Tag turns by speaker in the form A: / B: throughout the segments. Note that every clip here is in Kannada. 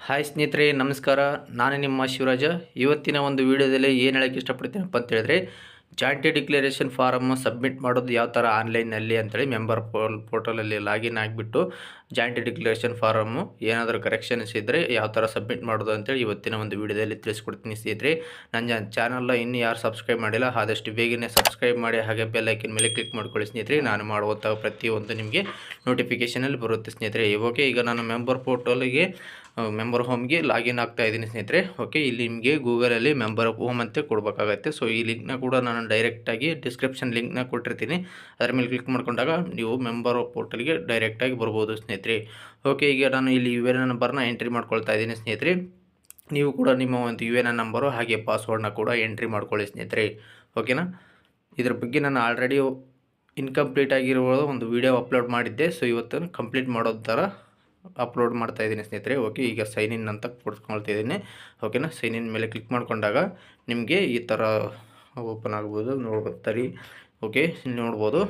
A: ಹಾಯ್ ಸ್ನೇಹಿತರೆ, ನಮಸ್ಕಾರ. ನಾನು ನಿಮ್ಮ ಶಿವರಾಜ. ಇವತ್ತಿನ ಒಂದು ವಿಡಿಯೋದಲ್ಲಿ ಏನು ಹೇಳೋಕ್ಕೆ ಇಷ್ಟಪಡ್ತೀನಪ್ಪ ಅಂತ ಹೇಳಿದ್ರೆ, ಜಾಯಿಂಟ್ ಡಿಕ್ಲರೇಷನ್ ಫಾರಮ್ ಸಬ್ಮಿಟ್ ಮಾಡೋದು ಯಾವ ಥರ ಆನ್ಲೈನಲ್ಲಿ ಅಂತೇಳಿ ಮೆಂಬರ್ ಪೋರ್ಟಲಲ್ಲಿ ಲಾಗಿನ್ ಆಗಿಬಿಟ್ಟು ಜಾಯಿಂಟ್ ಡಿಕ್ಲರೇಷನ್ ಫಾರಮ್ಮು ಏನಾದರೂ ಕರೆಕ್ಷನ್ಸ್ ಇದ್ದರೆ ಯಾವ ಥರ ಸಬ್ಮಿಟ್ ಮಾಡೋದು ಅಂತೇಳಿ ಇವತ್ತಿನ ಒಂದು ವಿಡಿಯೋದಲ್ಲಿ ತಿಳಿಸ್ಕೊಡ್ತೀನಿ ಸ್ನೇಹಿತರೆ. ನನ್ನ ಚಾನಲ್ನ ಇನ್ನೂ ಯಾರು ಸಬ್ಸ್ಕ್ರೈಬ್ ಮಾಡಿಲ್ಲ ಆದಷ್ಟು ಬೇಗನೆ ಸಬ್ಸ್ಕ್ರೈಬ್ ಮಾಡಿ, ಹಾಗೆ ಬೆಲ್ ಐಕನ್ ಮೇಲೆ ಕ್ಲಿಕ್ ಮಾಡ್ಕೊಳ್ಳಿ ಸ್ನೇಹಿತರೆ. ನಾನು ಮಾಡುವಂಥ ಪ್ರತಿಯೊಂದು ನಿಮಗೆ ನೋಟಿಫಿಕೇಷನಲ್ಲಿ ಬರುತ್ತೆ ಸ್ನೇಹಿತರೆ. ಓಕೆ, ಈಗ ನಾನು ಮೆಂಬರ್ ಹೋಮ್ಗೆ ಲಾಗಿನ್ ಆಗ್ತಾ ಇದ್ದೀನಿ ಸ್ನೇಹಿತರೆ. ಓಕೆ, ಇಲ್ಲಿ ನಿಮಗೆ ಗೂಗಲಲ್ಲಿ ಮೆಂಬರ್ ಹೋಮ್ ಅಂತ ಕೊಡಬೇಕಾಗತ್ತೆ. ಸೊ ಈ ಲಿಂಕ್ನ ಕೂಡ ನಾನು ಡೈರೆಕ್ಟಾಗಿ ಡಿಸ್ಕ್ರಿಪ್ಷನ್ ಲಿಂಕ್ನ ಕೊಟ್ಟಿರ್ತೀನಿ. ಅದರ ಮೇಲೆ ಕ್ಲಿಕ್ ಮಾಡ್ಕೊಂಡಾಗ ನೀವು ಮೆಂಬರ್ ಪೋರ್ಟಲ್ಗೆ ಡೈರೆಕ್ಟಾಗಿ ಬರ್ಬೋದು ಸ್ನೇಹಿತರೆ. ಓಕೆ, ಈಗ ನಾನು ಇಲ್ಲಿ ಯು ಎನ್ ನಂಬರ್ನ ಎಂಟ್ರಿ ಮಾಡ್ಕೊಳ್ತಾ ಇದ್ದೀನಿ ಸ್ನೇಹಿತರೆ. ನೀವು ಕೂಡ ನಿಮ್ಮ ಒಂದು ಯು ಎನ್ ನಂಬರು ಹಾಗೆ ಪಾಸ್ವರ್ಡ್ನ ಕೂಡ ಎಂಟ್ರಿ ಮಾಡ್ಕೊಳ್ಳಿ ಸ್ನೇಹಿತರೆ. ಓಕೆನಾ, ಇದ್ರ ಬಗ್ಗೆ ನಾನು ಆಲ್ರೆಡಿ ಇನ್ಕಂಪ್ಲೀಟ್ ಆಗಿರುವ ಒಂದು ವಿಡಿಯೋ ಅಪ್ಲೋಡ್ ಮಾಡಿದ್ದೆ. ಸೊ ಇವತ್ತು ಕಂಪ್ಲೀಟ್ ಮಾಡೋದು ಥರ ಅಪ್ಲೋಡ್ ಮಾಡ್ತಾ ಇದ್ದೀನಿ ಸ್ನೇಹಿತರೆ. ಓಕೆ, ಈಗ ಸೈನ್ ಇನ್ ಅಂತ ಕೊಡ್ಕೊಳ್ತಿದ್ದೀನಿ. ಓಕೆನಾ, ಸೈನ್ ಇನ್ ಮೇಲೆ ಕ್ಲಿಕ್ ಮಾಡ್ಕೊಂಡಾಗ ನಿಮಗೆ ಈ ಥರ ಓಪನ್ ಆಗ್ಬೋದು, ನೋಡ್ಬೋದು. ಓಕೆ, ಇಲ್ಲಿ ನೋಡ್ಬೋದು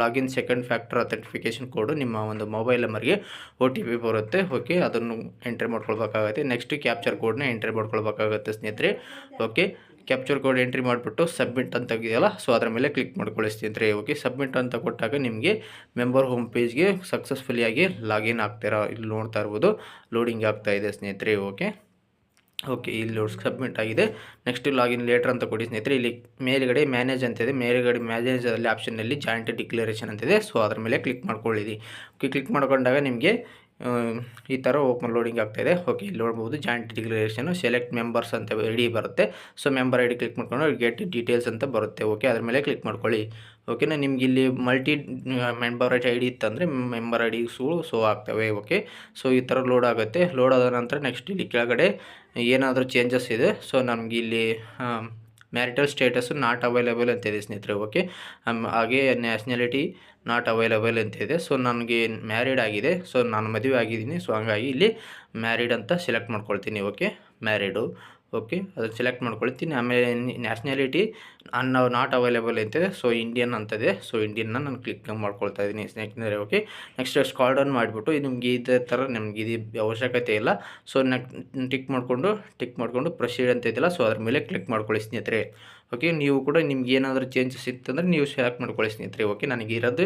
A: ಲಾಗಿನ್ ಸೆಕೆಂಡ್ ಫ್ಯಾಕ್ಟರ್ ಅಥೆಂಟಿಫಿಕೇಷನ್ ಕೋಡು ನಿಮ್ಮ ಒಂದು ಮೊಬೈಲ್ ನಂಬರ್ಗೆ OTP ಬರುತ್ತೆ. ಓಕೆ, ಅದನ್ನು ಎಂಟ್ರಿ ಮಾಡ್ಕೊಳ್ಬೇಕಾಗುತ್ತೆ. ನೆಕ್ಸ್ಟ್ ಕ್ಯಾಪ್ಚರ್ ಕೋಡ್ನ ಎಂಟ್ರಿ ಮಾಡ್ಕೊಳ್ಬೇಕಾಗುತ್ತೆ ಸ್ನೇಹಿತರೆ. ಓಕೆ, ಕ್ಯಾಪ್ಚರ್ ಕೋಡ್ ಎಂಟ್ರಿ ಮಾಡಿಬಿಟ್ಟು ಸಬ್ಮಿಟ್ ಅಂತ ಇದೆಯಲ್ಲ, ಸೊ ಅದರ ಮೇಲೆ ಕ್ಲಿಕ್ ಮಾಡ್ಕೊಳ್ಳಿ ಸ್ನೇಹಿತರೆ. ಓಕೆ, ಸಬ್ಮಿಟ್ ಅಂತ ಕೊಟ್ಟಾಗ ನಿಮಗೆ ಮೆಂಬರ್ ಹೋಮ್ ಪೇಜ್ಗೆ ಸಕ್ಸಸ್ಫುಲಿಯಾಗಿ ಲಾಗಿನ್ ಆಗ್ತೀರಾ. ಇಲ್ಲಿ ನೋಡ್ತಾ ಇರ್ಬೋದು, ಲೋಡಿಂಗ್ ಆಗ್ತಾ ಇದೆ ಸ್ನೇಹಿತರೆ. ಓಕೆ, ಇಲ್ಲಿ ಸಬ್ಮಿಟ್ ಆಗಿದೆ. ನೆಕ್ಸ್ಟ್ ಲಾಗಿನ್ ಲೇಟರ್ ಅಂತ ಕೊಡಿ ಸ್ನೇಹಿತರೆ. ಇಲ್ಲಿ ಮೇಲ್ಗಡೆ ಮ್ಯಾನೇಜ್ ಅಂತಿದೆ. ಮೇಲ್ಗಡೆ ಮ್ಯಾನೇಜಲ್ಲಿ ಆಪ್ಷನ್ನಲ್ಲಿ ಜಾಯಿಂಟ್ ಡಿಕ್ಲರೇಷನ್ ಅಂತಿದೆ. ಸೊ ಅದರ ಮೇಲೆ ಕ್ಲಿಕ್ ಮಾಡ್ಕೊಳ್ಳಿ. ಓಕೆ, ಕ್ಲಿಕ್ ಮಾಡ್ಕೊಂಡಾಗ ನಿಮಗೆ ಈ ಥರ ಓಪನ್ ಲೋಡಿಂಗ್ ಆಗ್ತಾಯಿದೆ. ಓಕೆ, ಇಲ್ಲಿ ನೋಡ್ಬೋದು ಜಾಯಿಂಟ್ ಡಿಕ್ಲರೇಷನ್ ಸೆಲೆಕ್ಟ್ ಮೆಂಬರ್ಸ್ ಅಂತ ಐಡಿ ಬರುತ್ತೆ. ಸೊ ಮೆಂಬರ್ ಐಡಿ ಕ್ಲಿಕ್ ಮಾಡ್ಕೊಂಡು ಗೆಟ್ ಡೀಟೇಲ್ಸ್ ಅಂತ ಬರುತ್ತೆ. ಓಕೆ, ಅದ್ರ ಮೇಲೆ ಕ್ಲಿಕ್ ಮಾಡ್ಕೊಳ್ಳಿ. ಓಕೆನಾ, ನಿಮ್ಗೆ ಇಲ್ಲಿ ಮಲ್ಟಿ ಮೆಂಬರ್ ಐಡಿ ಇತ್ತಂದರೆ ಮೆಂಬರ್ ಐಡಿ ಶೋ ಆಗ್ತವೆ. ಓಕೆ, ಸೊ ಈ ಥರ ಲೋಡ್ ಆಗುತ್ತೆ. ಲೋಡ್ ಆದ ನಂತರ ನೆಕ್ಸ್ಟ್ ಇಲ್ಲಿ ಕೆಳಗಡೆ ಏನಾದರೂ ಚೇಂಜಸ್ ಇದೆ. ಸೊ ನಮಗೆ ಇಲ್ಲಿ ಮ್ಯಾರಿಟಲ್ ಸ್ಟೇಟಸ್ಸು ನಾಟ್ ಅವೈಲೇಬಲ್ ಅಂತಿದೆ ಸ್ನೇಹಿತರೆ. ಓಕೆ, ಹಾಗೆ ನ್ಯಾಷನಾಲಿಟಿ ನಾಟ್ ಅವೈಲೇಬಲ್ ಅಂತಿದೆ. ಸೊ ನನಗೆ ಮ್ಯಾರಿಡ್ ಆಗಿದೆ. ಸೊ ನಾನು ಮದುವೆ ಆಗಿದ್ದೀನಿ. ಸೊ ಹಂಗಾಗಿ ಇಲ್ಲಿ ಮ್ಯಾರಿಡ್ ಅಂತ ಸೆಲೆಕ್ಟ್ ಮಾಡ್ಕೊಳ್ತೀನಿ. ಓಕೆ, ಮ್ಯಾರಿಡು. ಓಕೆ, ಅದನ್ನು ಸೆಲೆಕ್ಟ್ ಮಾಡ್ಕೊಳ್ತೀನಿ. ಆಮೇಲೆ ನ್ಯಾಷನಾಲಿಟಿ ನಾಟ್ ಅವೈಲೇಬಲ್ ಅಂತಿದೆ. ಸೊ ಇಂಡಿಯನ್ ಅಂತಿದೆ. ಸೊ ಇಂಡಿಯನ್ನ ನಾನು ಕ್ಲಿಕ್ ಮಾಡ್ಕೊಳ್ತಾ ಇದ್ದೀನಿ ಸ್ನೇಹಿತರೆ. ಓಕೆ, ನೆಕ್ಸ್ಟ್ ಸ್ಕ್ರಾಲ್ ಡೌನ್ ಮಾಡಿಬಿಟ್ಟು ನಿಮಗೆ ಇದೇ ಥರ ನಮಗೆ ಇದು ಅವಶ್ಯಕತೆ ಇಲ್ಲ. ಸೊ ಟಿಕ್ ಮಾಡಿಕೊಂಡು ಪ್ರೊಸೀಡ್ ಅಂತ ಇದೆಯಲ್ಲ, ಸೊ ಅದ್ರ ಮೇಲೆ ಕ್ಲಿಕ್ ಮಾಡ್ಕೊಳ್ಳಿ ಸ್ನೇಹಿತರೆ. ಓಕೆ, ನೀವು ಕೂಡ ನಿಮ್ಗೆ ಏನಾದರೂ ಚೇಂಜಸ್ ಇತ್ತಂದರೆ ನೀವು ಸೆಲೆಕ್ಟ್ ಮಾಡ್ಕೊಳ್ಳಿ ಸ್ನೇಹಿತರೆ. ಓಕೆ, ನನಗಿರೋದು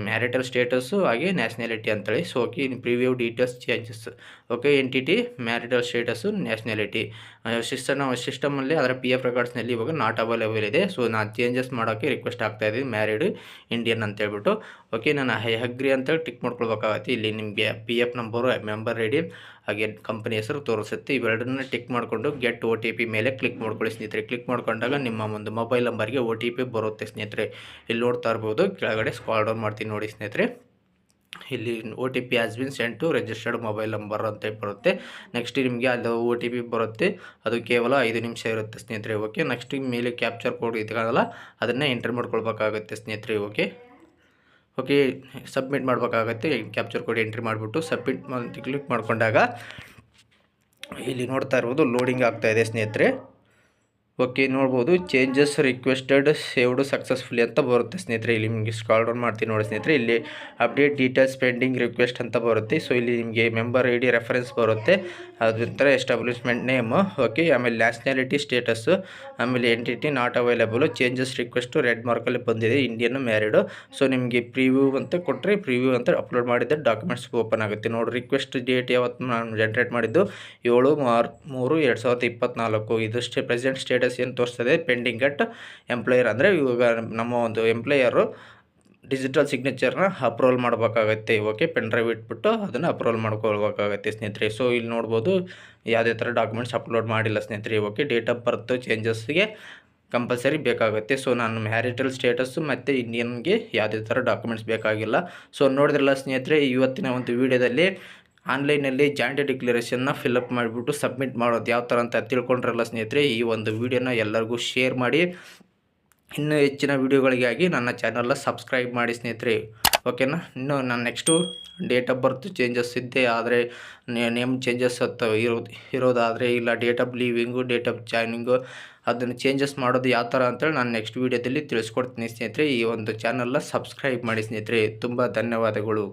A: ಮ್ಯಾರಿಟಲ್ ಸ್ಟೇಟಸ್ಸು ಹಾಗೆ ನ್ಯಾಷನಾಲಿಟಿ ಅಂತೇಳಿ. So okay, preview details changes. Okay, entity marital status nationality ಸಿಸ್ಟಮಲ್ಲಿ ಅದರ PF ರೆಕಾರ್ಡ್ಸ್ನಲ್ಲಿ ಇವಾಗ ನಾಟ್ ಅವೈಲೇಬಲ್ ಇದೆ. ಸೊ ನಾನು ಚೇಂಜಸ್ ಮಾಡೋಕ್ಕೆ ರಿಕ್ವೆಸ್ಟ್ ಆಗ್ತಾಯಿದ್ದೀನಿ, ಮ್ಯಾರಿಡ್ ಇಂಡಿಯನ್ ಅಂತೇಳ್ಬಿಟ್ಟು. ಓಕೆ, ನಾನು ಅಗ್ರಿ ಅಂತೇಳಿ ಟಿಕ್ ಮಾಡ್ಕೊಳ್ಬೇಕಾಗತ್ತೆ. ಇಲ್ಲಿ ನಿಮಗೆ PF ನಂಬರು, ಮೆಂಬರ್ ಐಡಿ ಹಾಗೆ ಕಂಪನಿ ಹೆಸರು ತೋರಿಸುತ್ತೆ. ಇವೆರಡನ್ನ ಟಿಕ್ ಮಾಡಿಕೊಂಡು ಗೆಟ್ OTP ಮೇಲೆ ಕ್ಲಿಕ್ ಮಾಡ್ಕೊಳ್ಳಿ ಸ್ನೇಹಿತರೆ. ಕ್ಲಿಕ್ ಮಾಡ್ಕೊಂಡಾಗ ನಿಮ್ಮ ಒಂದು ಮೊಬೈಲ್ ನಂಬರ್ಗೆ OTP ಬರುತ್ತೆ ಸ್ನೇಹಿತರೆ. ಇಲ್ಲಿ ನೋಡ್ತಾ ಇರ್ಬೋದು, ಕೆಳಗಡೆ ಸ್ಕ್ರಾಲ್ ಡೌನ್ ಮಾಡ್ತೀನಿ ನೋಡಿ ಸ್ನೇಹಿತರೆ. ಇಲ್ಲಿ OTP has been send to registered mobile number ಅಂತ ಬರುತ್ತೆ. ನೆಕ್ಸ್ಟ್ ನಿಮಗೆ ಅದು OTP ಬರುತ್ತೆ. ಅದು ಕೇವಲ 5 ನಿಮಿಷ ಇರುತ್ತೆ ಸ್ನೇಹಿತರೆ. ಓಕೆ, ನೆಕ್ಸ್ಟ್ ಮೇಲೆ ಕ್ಯಾಪ್ಚರ್ ಕೋಡ್ ಇದೆಯಲ್ಲ, ಅದನ್ನು ಎಂಟ್ರಿ ಮಾಡ್ಕೊಳ್ಬೇಕಾಗುತ್ತೆ ಸ್ನೇಹಿತರೆ. ಓಕೆ, ಸಬ್ಮಿಟ್ ಮಾಡಬೇಕಾಗತ್ತೆ. ಕ್ಯಾಪ್ಚರ್ ಕೋಡ್ ಎಂಟ್ರಿ ಮಾಡಿಬಿಟ್ಟು ಸಬ್ಮಿಟ್ ಕ್ಲಿಕ್ ಮಾಡ್ಕೊಂಡಾಗ ಇಲ್ಲಿ ನೋಡ್ತಾ ಇರ್ಬೋದು ಲೋಡಿಂಗ್ ಆಗ್ತಾಯಿದೆ ಸ್ನೇಹಿತರೆ. ಓಕೆ, ನೋಡ್ಬೋದು ಚೇಂಜಸ್ ರಿಕ್ವೆಸ್ಟೆಡ್ ಸೇವ್ಡ್ ಸಕ್ಸಸ್ಫುಲಿ ಅಂತ ಬರುತ್ತೆ ಸ್ನೇಹಿತರೆ. ಇಲ್ಲಿ ನಿಮಗೆ ಸ್ಕ್ರಾಲ್ ಡೌನ್ ಮಾಡ್ತೀನಿ ನೋಡಿ ಸ್ನೇಹಿತರೆ. ಇಲ್ಲಿ ಅಪ್ಡೇಟ್ ಡೀಟೇಲ್ಸ್ ಪೆಂಡಿಂಗ್ ರಿಕ್ವೆಸ್ಟ್ ಅಂತ ಬರುತ್ತೆ. ಸೊ ಇಲ್ಲಿ ನಿಮಗೆ ಮೆಂಬರ್ ಐಡಿ ರೆಫರೆನ್ಸ್ ಬರುತ್ತೆ, ಅದಂತರ ಎಸ್ಟಾಬ್ಲಿಷ್ಮೆಂಟ್ ನೇಮು. ಓಕೆ, ಆಮೇಲೆ ನ್ಯಾಷನಾಲಿಟಿ ಸ್ಟೇಟಸ್ಸು, ಆಮೇಲೆ entity not available, changes request red ಮಾರ್ಕಲ್ಲಿ ಬಂದಿದೆ, ಇಂಡಿಯನ್ ಮ್ಯಾರಿಡು. ಸೊ ನಿಮಗೆ ಪ್ರಿವ್ಯೂ ಅಂತ ಕೊಟ್ಟರೆ ಪ್ರಿವ್ಯೂ ಅಂತ ಅಪ್ಲೋಡ್ ಮಾಡಿದ್ದೆ ಡಾಕ್ಯುಮೆಂಟ್ಸ್ ಓಪನ್ ಆಗುತ್ತೆ. ನೋಡಿ, ರಿಕ್ವೆಸ್ಟ್ ಡೇಟ್ ಯಾವತ್ತು ನಾನು ಜನರೇಟ್ ಮಾಡಿದ್ದು 7/3/2024. ಇದಷ್ಟೇ ಪ್ರೆಸೆಂಟ್ ಸ್ಟೇಟಸ್ ಏನು ತೋರಿಸ್ತದೆ, ಪೆಂಡಿಂಗ್ ಅಟ್ ಎಂಪ್ಲಾಯರ್. ಅಂದರೆ ಇವಾಗ ನಮ್ಮ ಒಂದು ಎಂಪ್ಲಾಯರು ಡಿಜಿಟಲ್ ಸಿಗ್ನೇಚರ್ನ ಅಪ್ರೂವಲ್ ಮಾಡಬೇಕಾಗತ್ತೆ. ಓಕೆ, ಪೆನ್ ಡ್ರೈವ್ ಇಟ್ಬಿಟ್ಟು ಅದನ್ನು ಅಪ್ರೂವಲ್ ಮಾಡ್ಕೊಳ್ಬೇಕಾಗತ್ತೆ ಸ್ನೇಹಿತರೆ. ಸೊ ಇಲ್ಲಿ ನೋಡ್ಬೋದು ಯಾವುದೇ ಥರ ಡಾಕ್ಯುಮೆಂಟ್ಸ್ ಅಪ್ಲೋಡ್ ಮಾಡಿಲ್ಲ ಸ್ನೇಹಿತರೆ. ಓಕೆ, ಡೇಟ್ ಆಫ್ ಬರ್ತ್ ಚೇಂಜಸ್ಗೆ ಕಂಪಲ್ಸರಿ ಬೇಕಾಗುತ್ತೆ. ಸೊ ನಾನು ಮ್ಯಾರಿಟಲ್ ಸ್ಟೇಟಸ್ಸು ಮತ್ತು ಇಂಡಿಯನ್ಗೆ ಯಾವುದೇ ಥರ ಡಾಕ್ಯುಮೆಂಟ್ಸ್ ಬೇಕಾಗಿಲ್ಲ. ಸೊ ನೋಡಿದ್ರಲ್ಲ ಸ್ನೇಹಿತರೆ, ಇವತ್ತಿನ ಒಂದು ವಿಡಿಯೋದಲ್ಲಿ ಆನ್ಲೈನಲ್ಲಿ ಜಾಯಿಂಟ್ ಡಿಕ್ಲರೇಷನ್ನ ಫಿಲಪ್ ಮಾಡಿಬಿಟ್ಟು ಸಬ್ಮಿಟ್ ಮಾಡೋದು ಯಾವ ಥರ ಅಂತ ತಿಳ್ಕೊಂಡ್ರಲ್ಲ ಸ್ನೇಹಿತರೆ. ಈ ಒಂದು ವಿಡಿಯೋನ ಎಲ್ಲರಿಗೂ ಶೇರ್ ಮಾಡಿ. ಇನ್ನೂ ಹೆಚ್ಚಿನ ವಿಡಿಯೋಗಳಿಗಾಗಿ ನನ್ನ ಚಾನಲ್ನ ಸಬ್ಸ್ಕ್ರೈಬ್ ಮಾಡಿ ಸ್ನೇಹಿತರೆ. ಓಕೆನಾ, ಇನ್ನು ನಾನು next date of birth changes ಇದ್ದೇ ಆದರೆ, ನೇಮ್ ಚೇಂಜಸ್ ಇರೋದಾದರೆ, ಇಲ್ಲ date of leaving, date of joining, ಅದನ್ನು ಚೇಂಜಸ್ ಮಾಡೋದು ಯಾವ ಥರ ಅಂತೇಳಿ ನಾನು ನೆಕ್ಸ್ಟ್ ವೀಡಿಯೋದಲ್ಲಿ ತಿಳಿಸ್ಕೊಡ್ತೀನಿ ಸ್ನೇಹಿತರೆ. ಈ ಒಂದು ಚಾನಲ್ನ ಸಬ್ಸ್ಕ್ರೈಬ್ ಮಾಡಿ ಸ್ನೇಹಿತರೆ. ತುಂಬ ಧನ್ಯವಾದಗಳು.